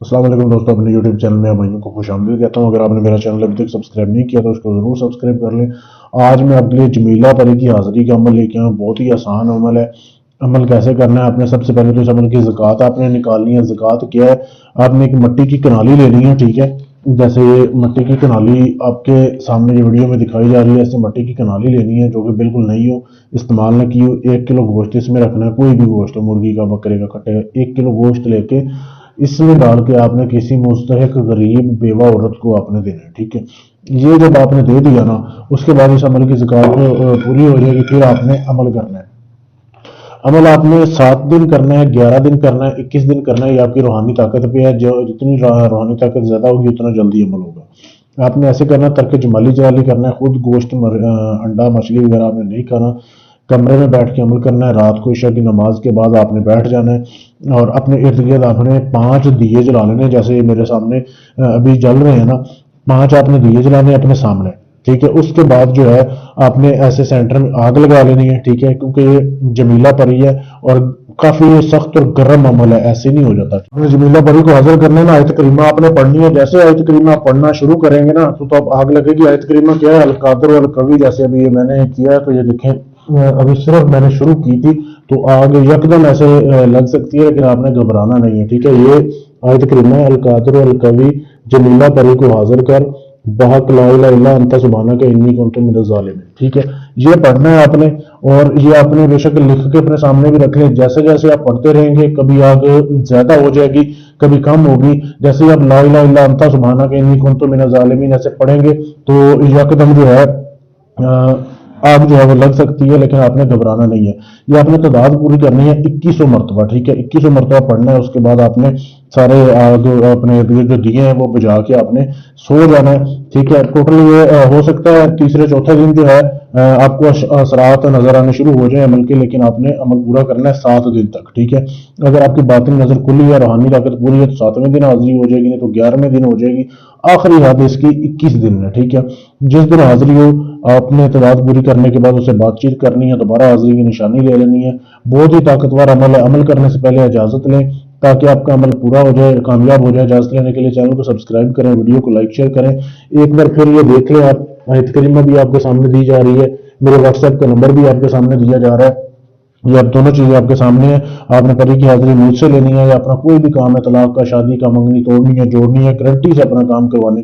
अस्सलाम वालेकुम दोस्तों, अपने यूट्यूब चैनल में आप भाइयों को खुश आमदीद कहता हूँ। अगर आपने मेरा चैनल अभी तक सब्सक्राइब नहीं किया तो उसको ज़रूर सब्सक्राइब कर लें। आज मैं आपके लिए जमीला परी की हाज़िरी का अमल लेके आया हूँ। बहुत ही आसान अमल है। अमल कैसे करना है, आपने सबसे पहले तो इस अमल की ज़कात आपने निकालनी है। ज़कात क्या है, आपने एक मिट्टी की कनाली लेनी है, ठीक है। जैसे ये मिट्टी की कनाली आपके सामने ये वीडियो में दिखाई जा रही है, ऐसे मिट्टी की कनाली लेनी है जो कि बिल्कुल नई हो, इस्तेमाल न की हो। 1 किलो गोश्त इसमें रखना है, कोई भी गोश्त हो, मुर्गी का, बकरे का, कट्टे का। 1 किलो गोश्त लेके इसमें डाल के आपने किसी मुस्तहिक गरीब बेवा औरत को आपने देना है, ठीक है। ये जब आपने दे दिया ना, उसके बाद इस अमल की ज़कात पूरी हो जाएगी। फिर आपने अमल करना है। अमल आपने 7 दिन करना है, 11 दिन करना है, 21 दिन करना है। ये आपकी रूहानी ताकत पे है। जो जितनी रूहानी ताकत ज़्यादा होगी उतना जल्दी अमल होगा। आपने ऐसे करना है, तर्क जमाली जलाली करना है। खुद गोश्त अंडा मछली वगैरह आपने नहीं खाना। कमरे में बैठ के अमल करना है। रात को इशा की नमाज के बाद आपने बैठ जाना है और अपने इर्द गिर्द आपने 5 दिए जला लेने, जैसे ये मेरे सामने अभी जल रहे हैं ना। 5 आपने दिए जलाने अपने सामने, ठीक है। उसके बाद जो है आपने ऐसे सेंटर में आग लगा लेनी है, ठीक है, क्योंकि ये जमीला परी है और काफी सख्त और गर्म अमल है, ऐसे नहीं हो जाता। आपने जमीला परी को हाजिर करना है ना, आयत करीमा आपने पढ़नी है। जैसे आयत करीमा आप पढ़ना शुरू करेंगे ना तो आप आग लगेगी। आयत करीमा क्या है, अल कादिर वल कवी। जैसे अभी ये मैंने किया है तो ये देखें, अभी सिर्फ मैंने शुरू की थी तो आग यकदम ऐसे लग सकती है, लेकिन आपने घबराना नहीं है, ठीक है। ये आयत करीमा है, अल कादिर वल कवी जमीला परी को हाजिर कर बहक ला इलाहा इल्ला अंता सुब्हानका इन्नी कुन्तु मिनज़ ज़ालिमीन, ठीक है। ये पढ़ना है आपने और ये आपने बेशक लिख के अपने सामने भी रख लें। जैसे जैसे आप पढ़ते रहेंगे कभी आग ज्यादा हो जाएगी, कभी कम होगी। जैसे ही आप ला इलाहा इल्ला अंता सुब्हानका इन्नी कुन्तु मिनज़ ज़ालिमीन ऐसे पढ़ेंगे तो यकदम जो है आग जो है वो लग सकती है, लेकिन आपने घबराना नहीं है। ये आपने तादाद पूरी करनी है 2100 मरतबा, ठीक है। 2100 मरतबा पढ़ना है। उसके बाद आपने सारे आग अपने जो दिए हैं वो बुझा के आपने सो जाना है, ठीक है। टोटल ये हो सकता है तीसरे चौथे दिन जो है आपको असरात नजर आने शुरू हो जाए अमल के, लेकिन आपने अमल पूरा करना है 7 दिन तक, ठीक है। अगर आपकी बातिन नजर खुली है, रूहानी ताकत पूरी है तो 7वें दिन हाजिरी हो जाएगी, नहीं तो 11वें दिन हो जाएगी। आखिरी हद इसकी 21 दिन है, ठीक है। जिस दिन हाजिरी हो आपने तादाद पूरी करने के बाद उससे बातचीत करनी है, दोबारा हाजिरी की निशानी ले लेनी है। बहुत ही ताकतवर अमल है। अमल करने से पहले इजाजत लें ताकि आपका अमल पूरा हो जाए, कामयाब हो जाए। इजाजत लेने के लिए चैनल को सब्सक्राइब करें, वीडियो को लाइक शेयर करें। एक बार फिर ये देख लें आप, आयत करीमा भी आपके सामने दी जा रही है, मेरे व्हाट्सएप का नंबर भी आपके सामने दिया जा रहा है। ये अब दोनों चीजें आपके सामने है। आपने परी की हाजिरी मुझसे लेनी है या अपना कोई भी काम है, तलाक का, शादी का, मंगनी तोड़नी है, जोड़नी है, गारंटी से अपना काम करवाने